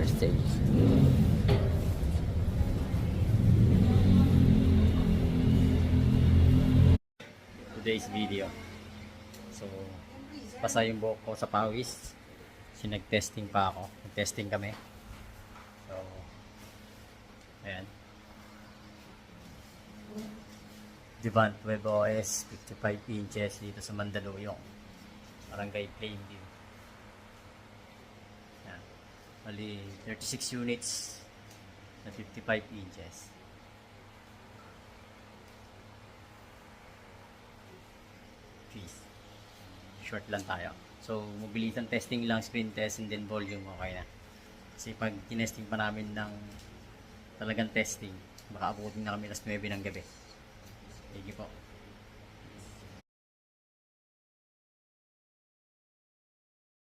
first stage. Today's video. So, pasa yung buhok ko sa pawis. Nag-testing pa ako. Nag-testing kami. So, ayan. Devant Web OS 55 inches dito sa Mandaluyong. Barangay Plainview. Ayan. Mali 36 units na 55 inches. Peace. Short lang tayo. So, mobilisan testing lang, screen test, and then volume, okay na. Kasi pag tinesting pa namin ng talagang testing, baka abutin na kami alas 9 ng gabi. Thank you po.